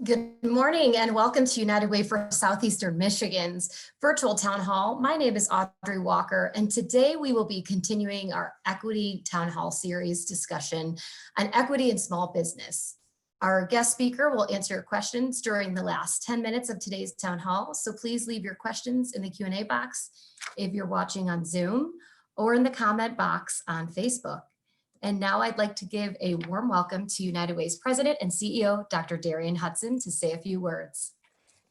Good morning and welcome to United Way for Southeastern Michigan's virtual town hall. My name is Audrey Walker, and today we will be continuing our equity town hall series discussion on equity in small business. Our guest speaker will answer your questions during the last 10 minutes of today's town hall, so please leave your questions in the Q&A box if you're watching on Zoom or in the comment box on Facebook. And now I'd like to give a warm welcome to United Way's President and CEO, Dr. Darian Hudson, to say a few words.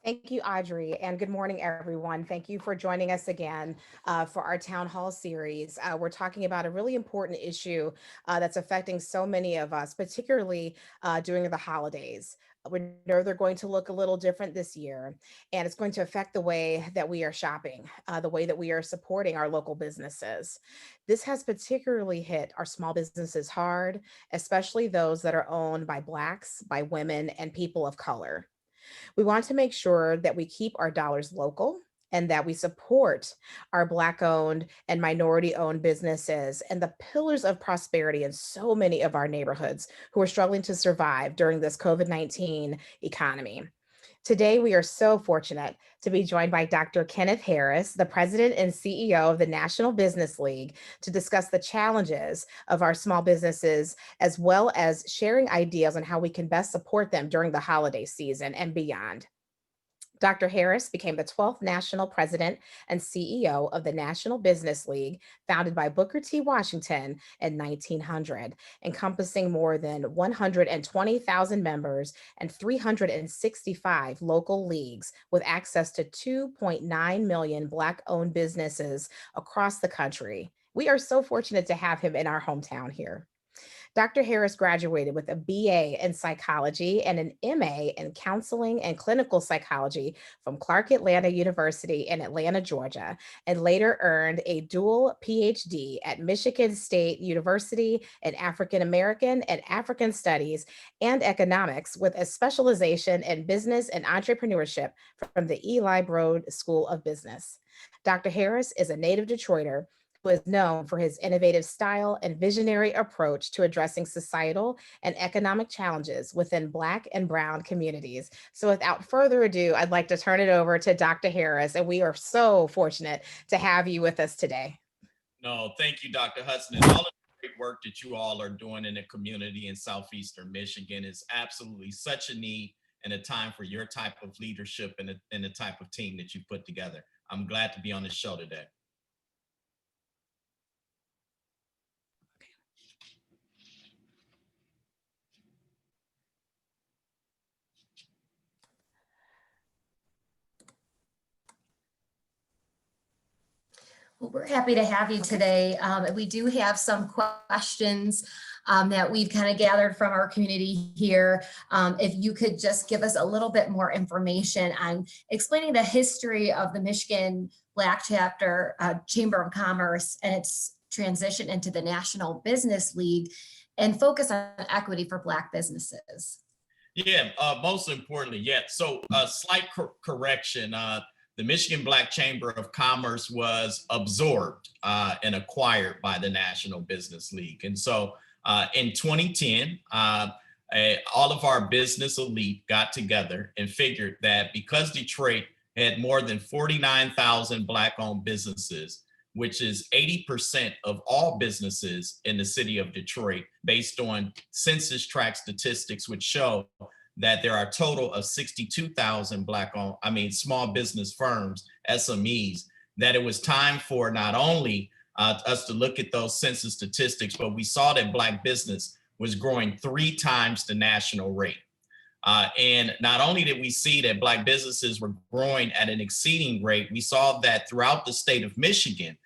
Thank you, Audrey, and good morning, everyone. Thank you for joining us again for our Town Hall series. We're talking about a really important issue that's affecting so many of us, particularly during the holidays. We know they're going to look a little different this year, and it's going to affect the way that we are shopping, the way that we are supporting our local businesses. This has particularly hit our small businesses hard, especially those that are owned by Blacks, by women, and people of color. We want to make sure that we keep our dollars local and that we support our Black-owned and minority-owned businesses and the pillars of prosperity in so many of our neighborhoods who are struggling to survive during this COVID-19 economy. Today, we are so fortunate to be joined by Dr. Kenneth Harris, the President and CEO of the National Business League, to discuss the challenges of our small businesses, as well as sharing ideas on how we can best support them during the holiday season and beyond. Dr. Harris became the 12th national president and CEO of the National Business League, founded by Booker T. Washington in 1900, encompassing more than 120,000 members and 365 local leagues with access to 2.9 million Black-owned businesses across the country. We are so fortunate to have him in our hometown here. Dr. Harris graduated with a BA in psychology and an MA in counseling and clinical psychology from Clark Atlanta University in Atlanta, Georgia, and later earned a dual PhD at Michigan State University in African American and African Studies and Economics with a specialization in business and entrepreneurship from the Eli Broad School of Business. Dr. Harris is a native Detroiter who is known for his innovative style and visionary approach to addressing societal and economic challenges within Black and Brown communities. So without further ado, I'd like to turn it over to Dr. Harris, and we are so fortunate to have you with us today. No, thank you, Dr. Hudson. And all of the great work that you all are doing in the community in Southeastern Michigan is absolutely such a need and a time for your type of leadership and the type of team that you put together. I'm glad to be on this show today. Well, we're happy to have you today. We do have some questions that we've kind of gathered from our community here. If you could just give us a little bit more information on explaining the history of the Michigan Black Chapter Chamber of Commerce and its transition into the National Business League and focus on equity for Black businesses. Yeah, most importantly, yeah. So a slight correction. The Michigan Black Chamber of Commerce was absorbed and acquired by the National Business League. And so in 2010, all of our business elite got together and figured that because Detroit had more than 49,000 Black-owned businesses, which is 80% of all businesses in the city of Detroit, based on census tract statistics, which show that there are a total of 62,000 small business firms, SMEs, that it was time for not only us to look at those census statistics, but we saw that Black business was growing 3 times the national rate. And not only did we see that Black businesses were growing at an exceeding rate, we saw that throughout the state of Michigan,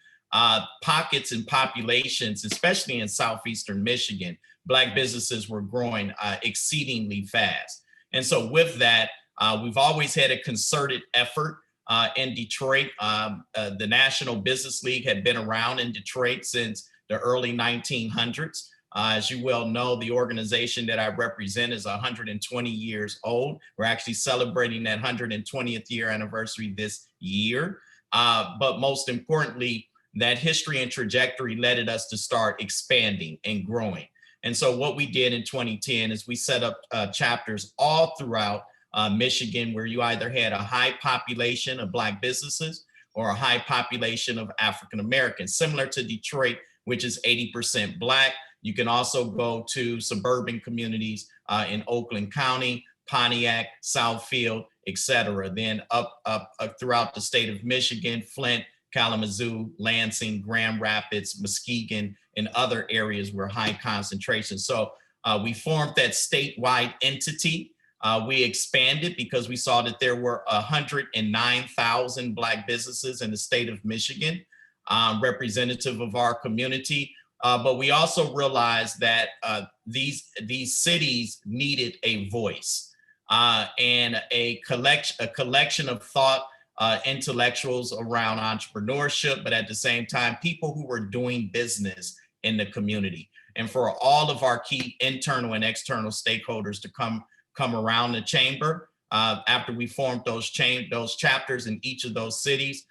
pockets and populations, especially in Southeastern Michigan, Black businesses were growing exceedingly fast. And so with that, we've always had a concerted effort in Detroit. The National Business League had been around in Detroit since the early 1900s. As you well know, the organization that I represent is 120 years old. We're actually celebrating that 120th year anniversary this year. But most importantly, that history and trajectory led us to start expanding and growing. And so what we did in 2010 is we set up chapters all throughout Michigan, where you either had a high population of Black businesses or a high population of African Americans, similar to Detroit, which is 80% Black. You can also go to suburban communities in Oakland County, Pontiac, Southfield, et cetera. Then up throughout the state of Michigan, Flint, Kalamazoo, Lansing, Grand Rapids, Muskegon, and other areas where high concentration. So we formed that statewide entity. We expanded because we saw that there were 109,000 Black businesses in the state of Michigan, representative of our community. But we also realized that these cities needed a voice and a collection of thought intellectuals around entrepreneurship, but at the same time, people who were doing business in the community. And for all of our key internal and external stakeholders to come around the chamber. After we formed those chapters in each of those cities,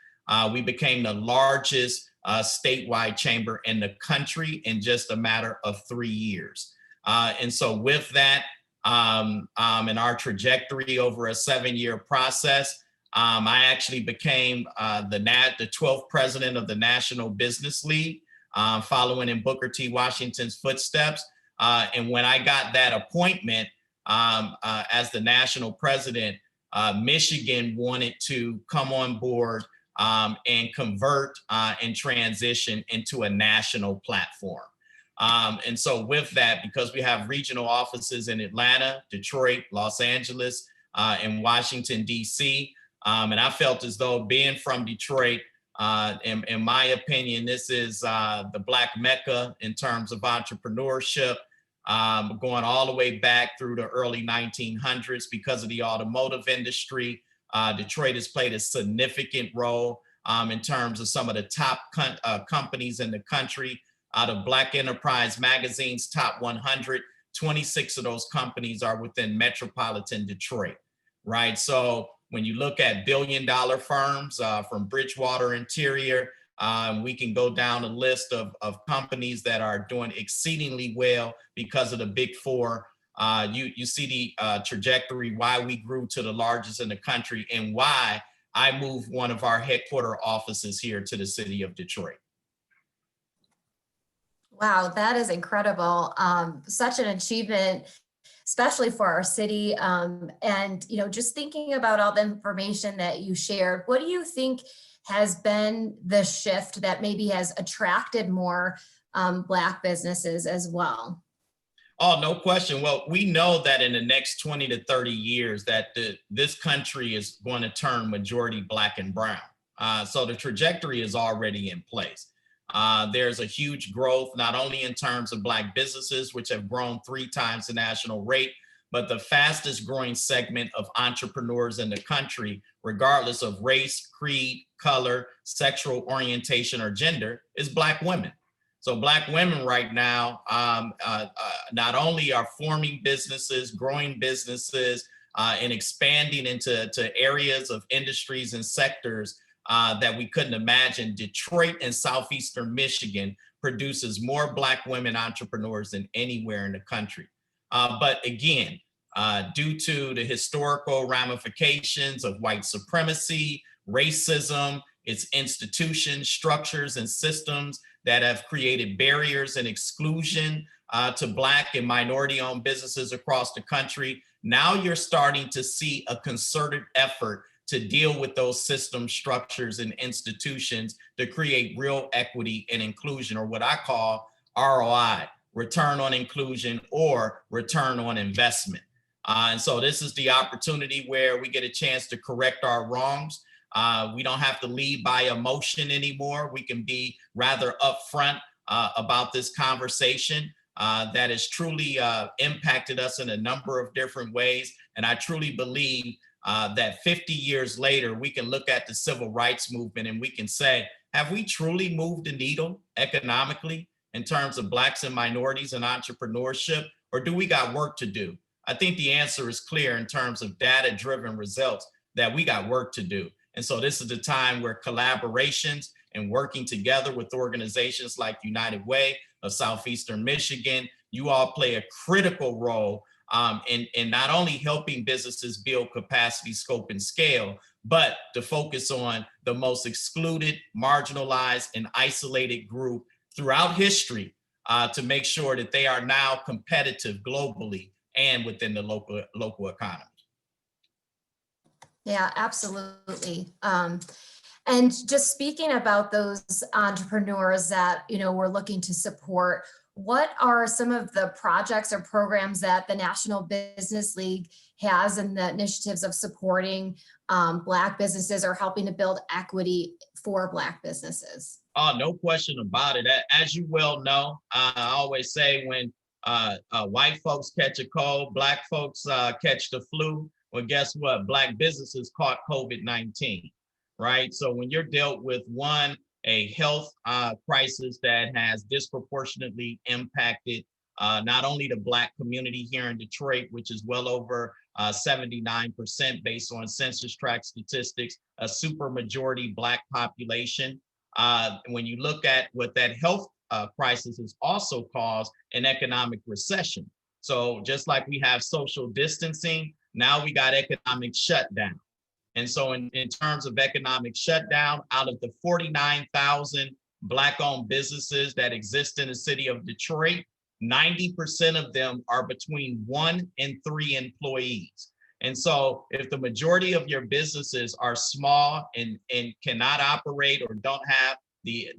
we became the largest statewide chamber in the country in just a matter of 3 years. And so with that, and our trajectory over a 7-year process, I actually became the 12th president of the National Business League, following in Booker T. Washington's footsteps. And when I got that appointment as the national president, Michigan wanted to come on board and convert and transition into a national platform. And so with that, because we have regional offices in Atlanta, Detroit, Los Angeles, and Washington, D.C., and I felt as though being from Detroit, in my opinion, this is the Black Mecca in terms of entrepreneurship, going all the way back through the early 1900s because of the automotive industry. Detroit has played a significant role in terms of some of the top companies in the country. Out of Black Enterprise Magazine's top 100, 26 of those companies are within metropolitan Detroit, right? So when you look at billion-dollar firms from Bridgewater Interior, we can go down a list of companies that are doing exceedingly well because of the Big Four. You see the trajectory, why we grew to the largest in the country and why I moved one of our headquarter offices here to the city of Detroit. Wow, that is incredible. Such an achievement, especially for our city. And, just thinking about all the information that you shared, what do you think has been the shift that maybe has attracted more Black businesses as well? Oh, no question. Well, we know that in the next 20 to 30 years that this country is going to turn majority Black and brown. So the trajectory is already in place. There's a huge growth, not only in terms of Black businesses, which have grown 3 times the national rate, but the fastest growing segment of entrepreneurs in the country, regardless of race, creed, color, sexual orientation, or gender, is Black women. So Black women right now not only are forming businesses, growing businesses, and expanding into areas of industries and sectors that we couldn't imagine. Detroit and Southeastern Michigan produces more Black women entrepreneurs than anywhere in the country. But again, due to the historical ramifications of white supremacy, racism, its institutions, structures, and systems that have created barriers and exclusion to Black and minority-owned businesses across the country, now you're starting to see a concerted effort to deal with those system structures and institutions to create real equity and inclusion, or what I call ROI, return on inclusion or return on investment. And so this is the opportunity where we get a chance to correct our wrongs. We don't have to lead by emotion anymore. We can be rather upfront about this conversation that has truly impacted us in a number of different ways. And I truly believe that 50 years later, we can look at the civil rights movement and we can say, have we truly moved the needle economically in terms of Blacks and minorities and entrepreneurship, or do we got work to do? I think the answer is clear in terms of data-driven results that we got work to do. And so this is the time where collaborations and working together with organizations like United Way of Southeastern Michigan, you all play a critical role in not only helping businesses build capacity, scope, and scale, but to focus on the most excluded, marginalized, and isolated group throughout history to make sure that they are now competitive globally and within the local economy. Yeah, absolutely. And just speaking about those entrepreneurs that, we're looking to support, what are some of the projects or programs that the National Business League has and the initiatives of supporting Black businesses or helping to build equity for Black businesses? Oh, no question about it. As you well know, I always say when white folks catch a cold, Black folks catch the flu. Well, guess what? Black businesses caught COVID-19, right? So when you're dealt with a health crisis that has disproportionately impacted not only the Black community here in Detroit, which is well over 79% based on census tract statistics, a super majority Black population. When you look at what that health crisis has also caused, an economic recession. So just like we have social distancing, now we got economic shutdown. And so in terms of economic shutdown, out of the 49,000 Black-owned businesses that exist in the city of Detroit, 90% of them are between 1 and 3 employees. And so if the majority of your businesses are small and cannot operate or don't have the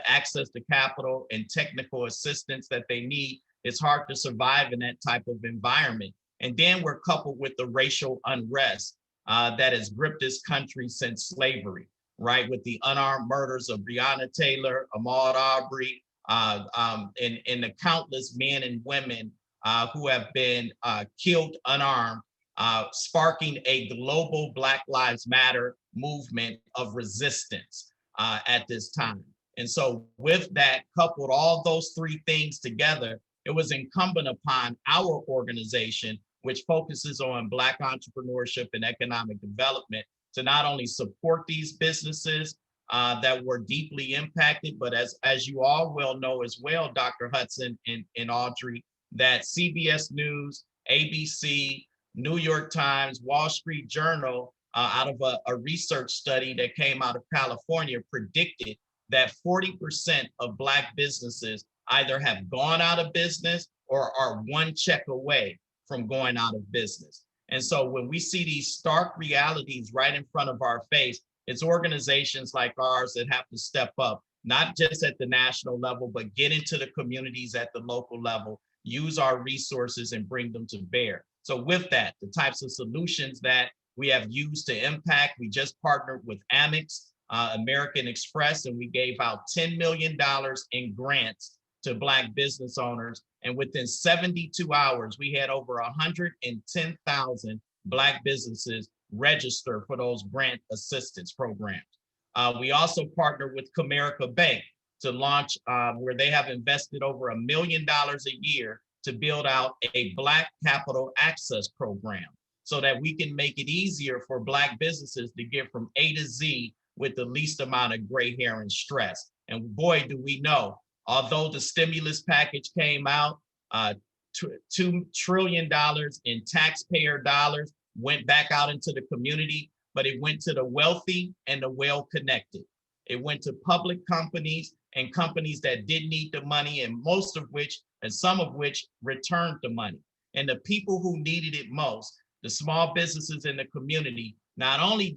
access to capital and technical assistance that they need, it's hard to survive in that type of environment. And then we're coupled with the racial unrest that has gripped this country since slavery, right? With the unarmed murders of Breonna Taylor, Ahmaud Arbery, and the countless men and women who have been killed unarmed, sparking a global Black Lives Matter movement of resistance at this time. And so with that, coupled all those three things together, it was incumbent upon our organization, which focuses on Black entrepreneurship and economic development, to not only support these businesses that were deeply impacted, but as you all well know as well, Dr. Hudson and Audrey, that CBS News, ABC, New York Times, Wall Street Journal, out of a research study that came out of California, predicted that 40% of Black businesses either have gone out of business or are one check away from going out of business. And so when we see these stark realities right in front of our face, it's organizations like ours that have to step up, not just at the national level, but get into the communities at the local level, use our resources and bring them to bear. So with that, the types of solutions that we have used to impact, we just partnered with Amex, American Express, and we gave out $10 million in grants to Black business owners. And within 72 hours, we had over 110,000 Black businesses register for those grant assistance programs. We also partnered with Comerica Bank to launch where they have invested over $1 million a year to build out a Black capital access program so that we can make it easier for Black businesses to get from A to Z with the least amount of gray hair and stress. And boy, do we know, although the stimulus package came out, $2 trillion in taxpayer dollars went back out into the community, but it went to the wealthy and the well-connected. It went to public companies and companies that didn't need the money, and most of which, and some of which returned the money. And the people who needed it most, the small businesses in the community, not only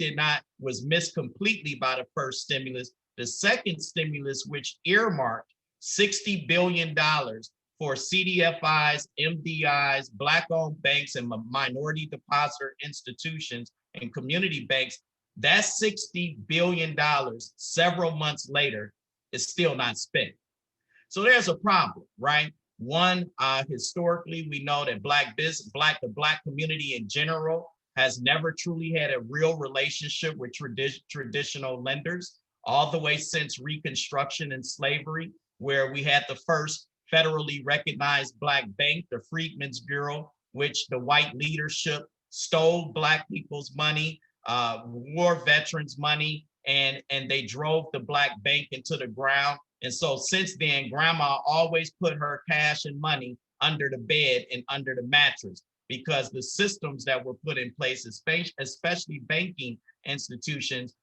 was missed completely by the first stimulus, the second stimulus, which earmarked $60 billion for CDFIs, MDIs, Black-owned banks, and minority depositor institutions and community banks, that $60 billion several months later is still not spent. So there's a problem, right? One, historically, we know that the Black community in general has never truly had a real relationship with traditional lenders, all the way since Reconstruction and slavery, where we had the first federally recognized Black bank, the Freedmen's Bureau, which the white leadership stole Black people's money, war veterans' money, and they drove the Black bank into the ground. And so since then, grandma always put her cash and money under the bed and under the mattress, because the systems that were put in place, especially banking institutions,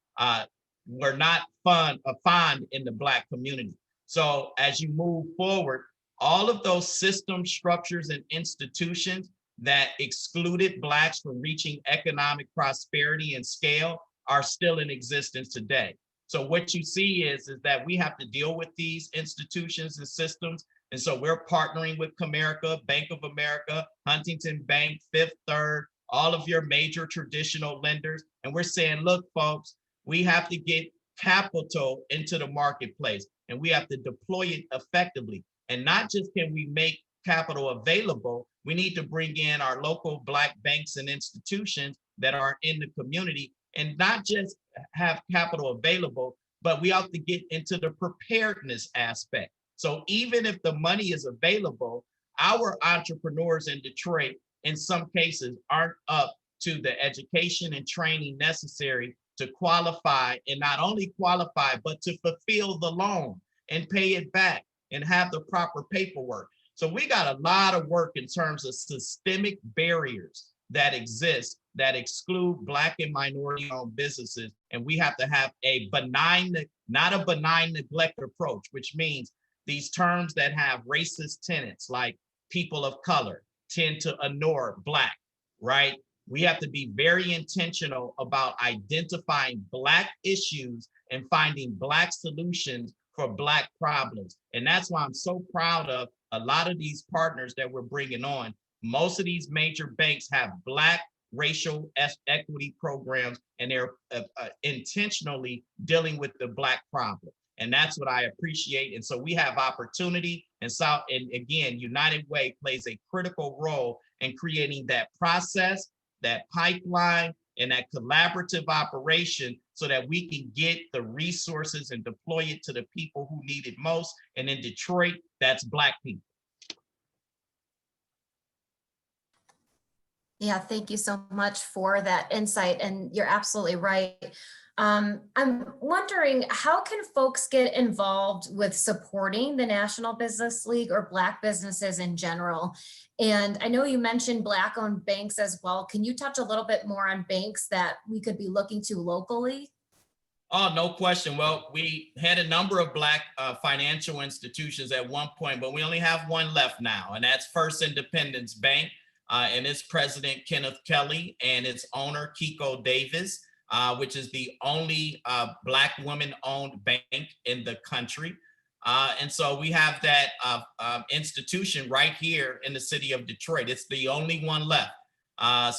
were not fond in the Black community. So as you move forward, all of those system structures and institutions that excluded Blacks from reaching economic prosperity and scale are still in existence today. So what you see is that we have to deal with these institutions and systems. And so we're partnering with Comerica, Bank of America, Huntington Bank, Fifth Third, all of your major traditional lenders. And we're saying, look, folks, we have to get capital into the marketplace and we have to deploy it effectively. And not just can we make capital available, we need to bring in our local Black banks and institutions that are in the community, and not just have capital available, but we have to get into the preparedness aspect. So even if the money is available, our entrepreneurs in Detroit, in some cases, aren't up to the education and training necessary to qualify, and not only qualify, but to fulfill the loan and pay it back and have the proper paperwork. So we got a lot of work in terms of systemic barriers that exist that exclude Black and minority-owned businesses. And we have to have a benign, not a benign neglect approach, which means these terms that have racist tenets like people of color tend to ignore Black, right? We have to be very intentional about identifying Black issues and finding Black solutions for Black problems. And that's why I'm so proud of a lot of these partners that we're bringing on. Most of these major banks have Black racial equity programs, and they're intentionally dealing with the Black problem. And that's what I appreciate. And so we have opportunity, and again, United Way plays a critical role in creating that process, that pipeline, and that collaborative operation so that we can get the resources and deploy it to the people who need it most. And in Detroit, that's Black people. Yeah, thank you so much for that insight. And you're absolutely right. I'm wondering, how can folks get involved with supporting the National Business League or Black businesses in general? And I know you mentioned Black-owned banks as well. Can you touch a little bit more on banks that we could be looking to locally? Oh, no question. Well, we had a number of Black financial institutions at one point, but we only have one left now, and that's First Independence Bank, and its president, Kenneth Kelly, and its owner, Kiko Davis, which is the only Black woman-owned bank in the country. And so we have that institution right here in the city of Detroit. It's the only one left.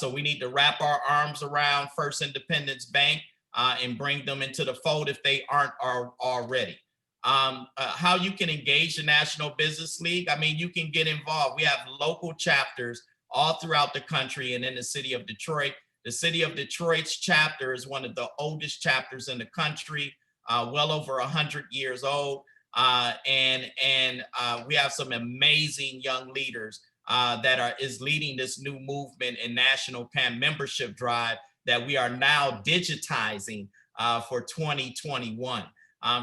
So we need to wrap our arms around First Independence Bank and bring them into the fold if they aren't already. How you can engage the National Business League? I mean, you can get involved. We have local chapters all throughout the country and in the city of Detroit. The city of Detroit's chapter is one of the oldest chapters in the country, well over 100 years old. And we have some amazing young leaders that is leading this new movement and national PAM membership drive that we are now digitizing for 2021.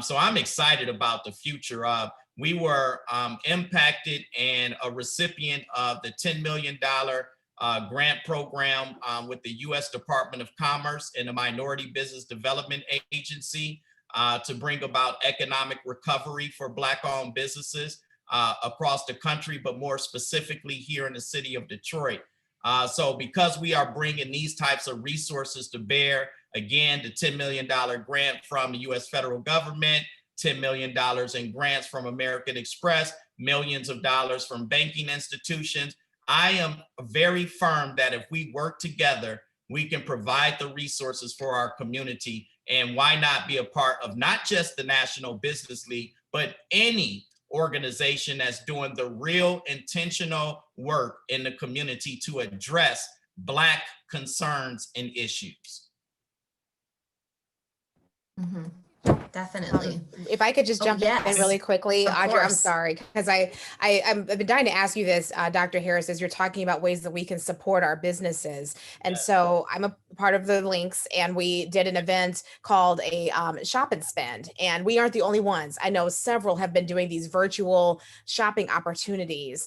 So I'm excited about the future. We were impacted and a recipient of the $10 million grant program with the U.S. Department of Commerce and the Minority Business Development Agency to bring about economic recovery for Black-owned businesses across the country, but more specifically here in the city of Detroit. So because we are bringing these types of resources to bear, again, the $10 million grant from the U.S. federal government, $10 million in grants from American Express, millions of dollars from banking institutions, I am very firm that if we work together, we can provide the resources for our community. And why not be a part of not just the National Business League, but any organization that's doing the real intentional work in the community to address Black concerns and issues. Mm-hmm. Definitely. If I could just Oh, jump in yes, really quickly, of Audra, I'm course. sorry, because I've been dying to ask you this, Dr. Harris, as you're talking about ways that we can support our businesses. And Yes. so I'm a part of the links, and we did an event called a shop and spend. And we aren't the only ones. I know several have been doing these virtual shopping opportunities,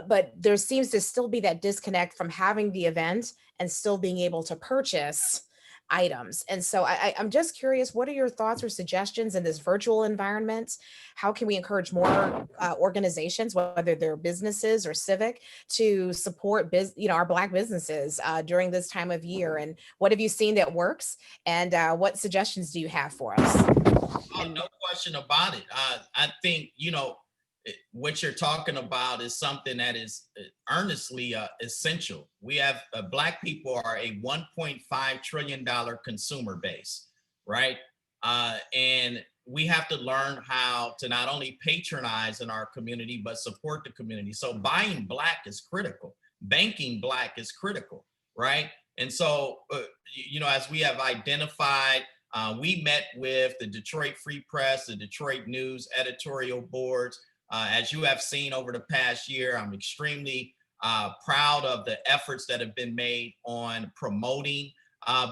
but there seems to still be that disconnect from having the event and still being able to purchase items. And so I'm just curious, what are your thoughts or suggestions in this virtual environment? How can we encourage more organizations, whether they're businesses or civic, to support our Black businesses during this time of year? And what have you seen that works? And what suggestions do you have for us? Oh, no question about it. I think, what you're talking about is something that is earnestly essential. We have Black people are a $1.5 trillion consumer base, right? And we have to learn how to not only patronize in our community, but support the community. So buying Black is critical. Banking Black is critical, right? And so, as we have identified, we met with the Detroit Free Press, the Detroit News editorial boards. As you have seen over the past year, I'm extremely proud of the efforts that have been made on promoting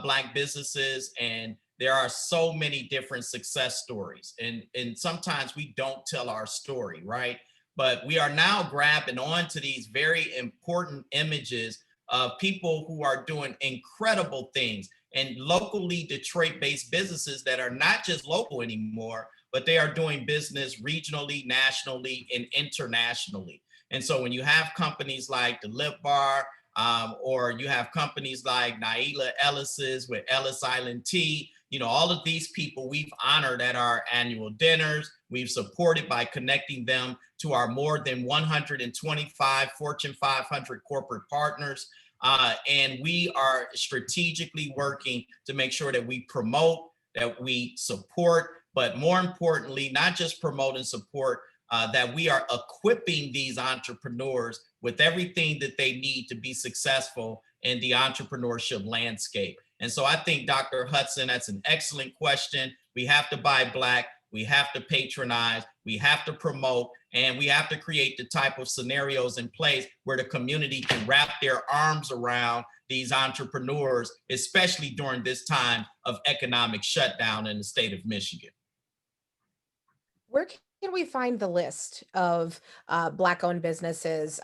Black businesses. And there are so many different success stories. And sometimes we don't tell our story, right? But we are now grabbing onto these very important images of people who are doing incredible things, and locally Detroit-based businesses that are not just local anymore, but they are doing business regionally, nationally, and internationally. And so when you have companies like the Lip Bar, or you have companies like Naila Ellis's with Ellis Island Tea, all of these people we've honored at our annual dinners. We've supported by connecting them to our more than 125 Fortune 500 corporate partners. And we are strategically working to make sure that we promote, that we support, but more importantly, not just promote and support, that we are equipping these entrepreneurs with everything that they need to be successful in the entrepreneurship landscape. And so I think, Dr. Hudson, that's an excellent question. We have to buy Black, we have to patronize, we have to promote, and we have to create the type of scenarios in place where the community can wrap their arms around these entrepreneurs, especially during this time of economic shutdown in the state of Michigan. Where can we find the list of Black-owned businesses?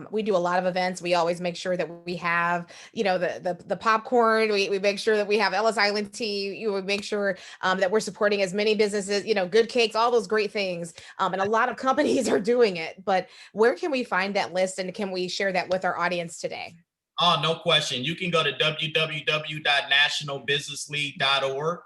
We do a lot of events. We always make sure that we have, the popcorn. We make sure that we have Ellis Island Tea. You would make sure that we're supporting as many businesses, good cakes, all those great things. And a lot of companies are doing it. But where can we find that list, and can we share that with our audience today? Oh, no question. You can go to www.nationalbusinessleague.org.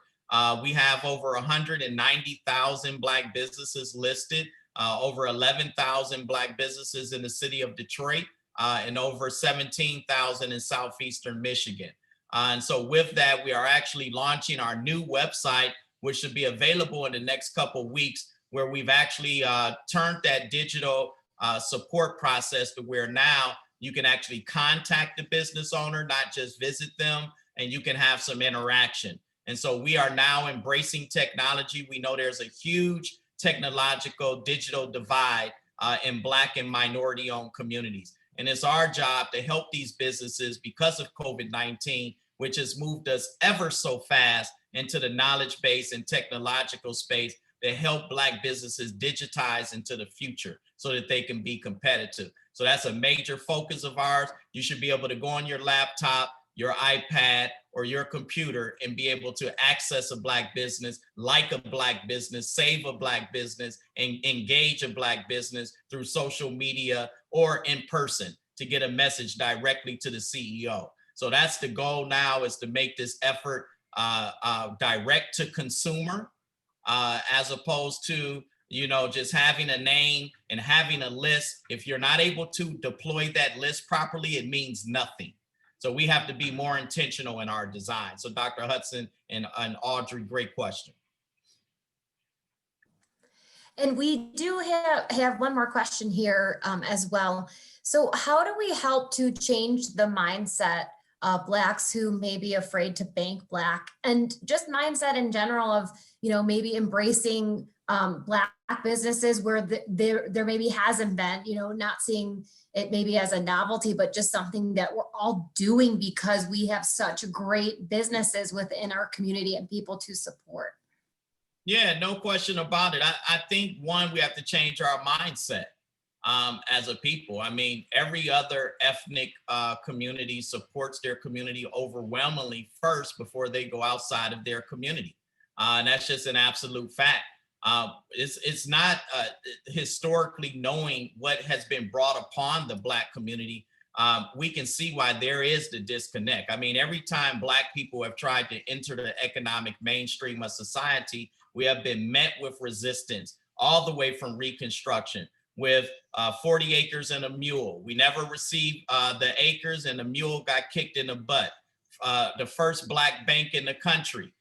We have over 190,000 Black businesses listed, over 11,000 Black businesses in the city of Detroit, and over 17,000 in southeastern Michigan. And so with that, we are actually launching our new website, which should be available in the next couple of weeks, where we've actually turned that digital support process to where now you can actually contact the business owner, not just visit them, and you can have some interaction. And so we are now embracing technology. We know there's a huge technological digital divide in Black and minority-owned communities. And it's our job to help these businesses because of COVID-19, which has moved us ever so fast into the knowledge base and technological space, to help Black businesses digitize into the future so that they can be competitive. So that's a major focus of ours. You should be able to go on your laptop, your iPad, or your computer and be able to access a Black business, like a Black business, save a Black business, and engage a Black business through social media or in person to get a message directly to the CEO. So that's the goal now, is to make this effort direct to consumer, as opposed to just having a name and having a list. If you're not able to deploy that list properly, it means nothing. So we have to be more intentional in our design. So Dr. Hudson and Audrey, great question. And we do have one more question here as well. So how do we help to change the mindset Blacks who may be afraid to bank Black, and just mindset in general of, maybe embracing Black businesses where there maybe hasn't been, not seeing it maybe as a novelty, but just something that we're all doing because we have such great businesses within our community and people to support. Yeah, no question about it. I think one, we have to change our mindset as a people. I mean, every other ethnic community supports their community overwhelmingly first before they go outside of their community. And that's just an absolute fact. It's not historically knowing what has been brought upon the Black community. We can see why there is the disconnect. I mean, every time Black people have tried to enter the economic mainstream of society, we have been met with resistance all the way from Reconstruction with 40 acres and a mule. We never received the acres, and the mule got kicked in the butt. The first Black bank in the country,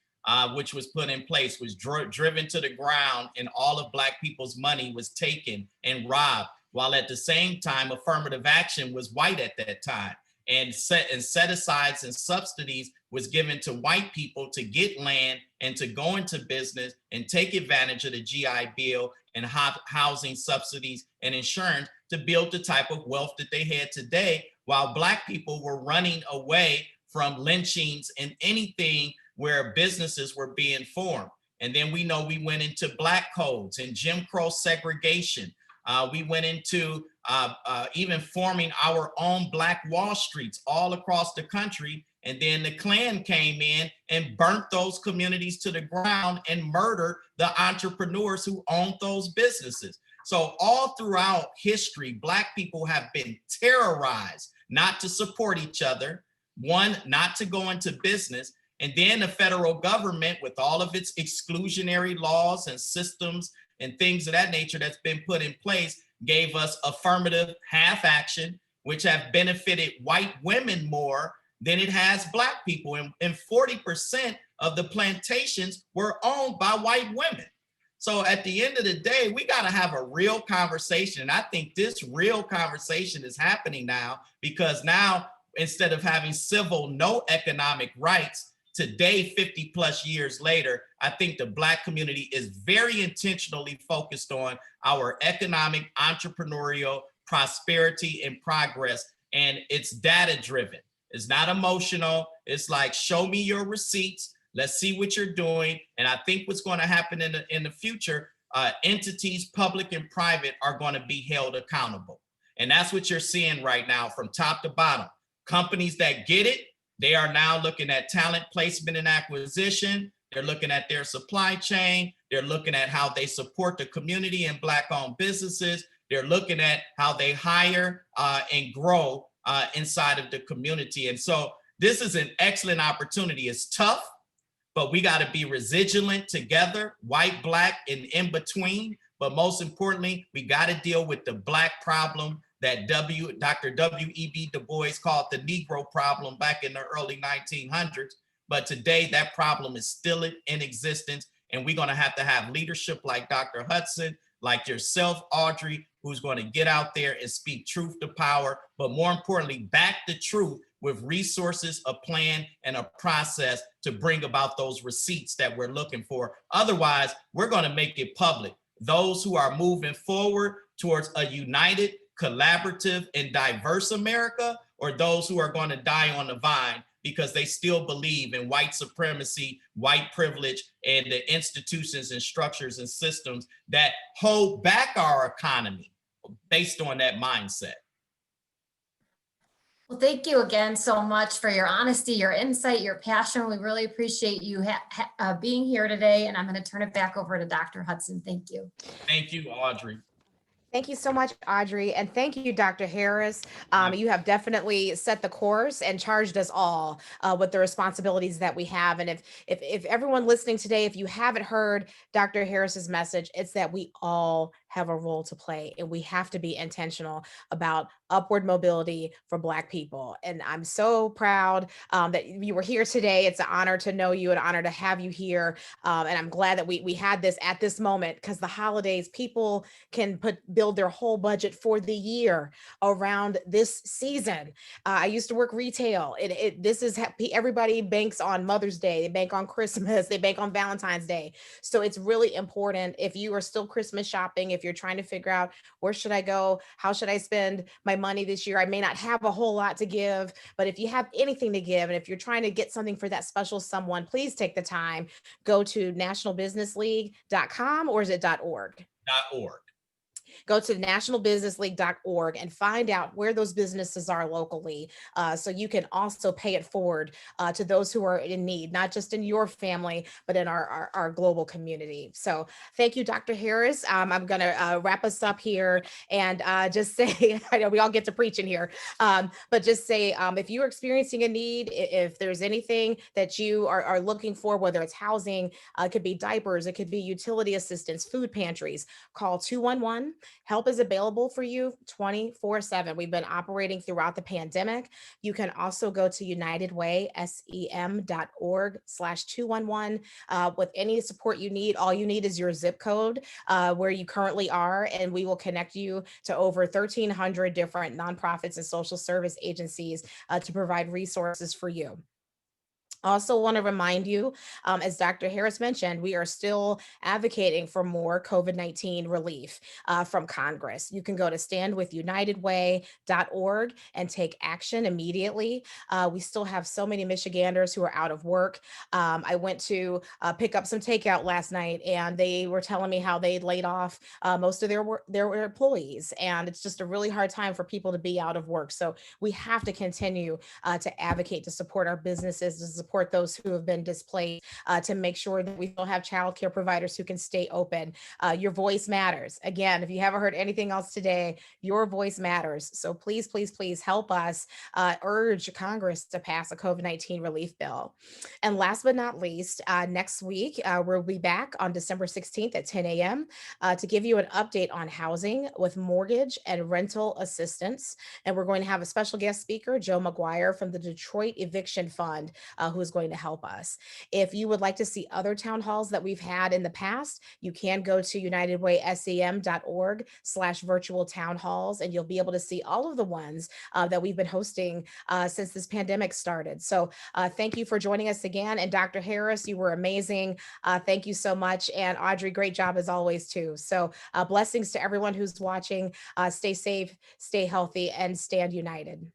which was put in place, was driven to the ground, and all of Black people's money was taken and robbed, while at the same time, affirmative action was white at that time. And set-asides and subsidies was given to white people to get land and to go into business and take advantage of the GI Bill and housing subsidies and insurance to build the type of wealth that they had today, while Black people were running away from lynchings and anything where businesses were being formed. And then we know we went into Black codes and Jim Crow segregation. We went into even forming our own Black Wall Streets all across the country. And then the Klan came in and burnt those communities to the ground and murdered the entrepreneurs who owned those businesses. So all throughout history, Black people have been terrorized not to support each other, one, not to go into business, and then the federal government, with all of its exclusionary laws and systems and things of that nature that's been put in place, gave us affirmative half action, which have benefited white women more than it has Black people. And 40% of the plantations were owned by white women. So at the end of the day, we got to have a real conversation. And I think this real conversation is happening now, because now, instead of having civil, no economic rights, today, 50 plus years later, I think the Black community is very intentionally focused on our economic, entrepreneurial prosperity and progress. And it's data driven. It's not emotional. It's like, show me your receipts. Let's see what you're doing. And I think what's going to happen in the future, entities, public and private, are going to be held accountable. And that's what you're seeing right now from top to bottom. Companies that get it, they are now looking at talent placement and acquisition. They're looking at their supply chain. They're looking at how they support the community and Black-owned businesses. They're looking at how they hire and grow inside of the community. And so this is an excellent opportunity. It's tough, but we got to be resilient together, white, Black, and in between. But most importantly, we got to deal with the Black problem that Dr. W.E.B. Du Bois called the Negro problem back in the early 1900s. But today that problem is still in existence. And we're going to have leadership like Dr. Hudson, like yourself, Audrey, who's going to get out there and speak truth to power, but more importantly, back the truth with resources, a plan, and a process to bring about those receipts that we're looking for. Otherwise, we're going to make it public. Those who are moving forward towards a united, collaborative, and diverse America, or those who are going to die on the vine because they still believe in white supremacy, white privilege, and the institutions and structures and systems that hold back our economy based on that mindset. Well, thank you again so much for your honesty, your insight, your passion. We really appreciate you being here today. And I'm going to turn it back over to Dr. Hudson. Thank you. Thank you, Audrey. Thank you so much, Audrey. And thank you, Dr. Harris. You have definitely set the course and charged us all with the responsibilities that we have. And if everyone listening today, if you haven't heard Dr. Harris's message, it's that we all have a role to play, and we have to be intentional about upward mobility for Black people. And I'm so proud that you were here today. It's an honor to know you, an honor to have you here. And I'm glad that we had this at this moment, because the holidays, people can build their whole budget for the year around this season. I used to work retail. This is happy. Everybody banks on Mother's Day. They bank on Christmas. They bank on Valentine's Day. So it's really important, if you are still Christmas shopping, if you're trying to figure out where should I go, how should I spend my money this year. I may not have a whole lot to give, but if you have anything to give, and if you're trying to get something for that special someone, please take the time. Go to nationalbusinessleague.com, or is it .org? .org. Go to nationalbusinessleague.org and find out where those businesses are locally, so you can also pay it forward to those who are in need, not just in your family, but in our global community. So thank you, Dr. Harris. I'm going to wrap us up here and just say, I know we all get to preach in here, but just say, if you're experiencing a need, if there's anything that you are looking for, whether it's housing, it could be diapers, it could be utility assistance, food pantries, call 211. Help is available for you 24/7. We've been operating throughout the pandemic. You can also go to unitedwaysem.org/211 with any support you need. All you need is your zip code where you currently are, and we will connect you to over 1,300 different nonprofits and social service agencies to provide resources for you. Also want to remind you, as Dr. Harris mentioned, we are still advocating for more COVID-19 relief from Congress. You can go to standwithunitedway.org and take action immediately. We still have so many Michiganders who are out of work. I went to pick up some takeout last night, and they were telling me how they laid off most of their employees. And it's just a really hard time for people to be out of work. So we have to continue to advocate, to support our businesses, to support those who have been displaced, to make sure that we still have childcare providers who can stay open. Your voice matters. Again, if you haven't heard anything else today, your voice matters. So please, please, please help us urge Congress to pass a COVID-19 relief bill. And last but not least, next week, we'll be back on December 16th at 10 a.m. To give you an update on housing with mortgage and rental assistance. And we're going to have a special guest speaker, Joe McGuire from the Detroit Eviction Fund, who is going to help us. If you would like to see other town halls that we've had in the past, you can go to unitedwaysem.org/virtual town halls, and you'll be able to see all of the ones that we've been hosting since this pandemic started. So thank you for joining us again. And Dr. Harris, you were amazing. Thank you so much. And Audrey, great job as always too. So blessings to everyone who's watching. Stay safe, stay healthy, and stand united.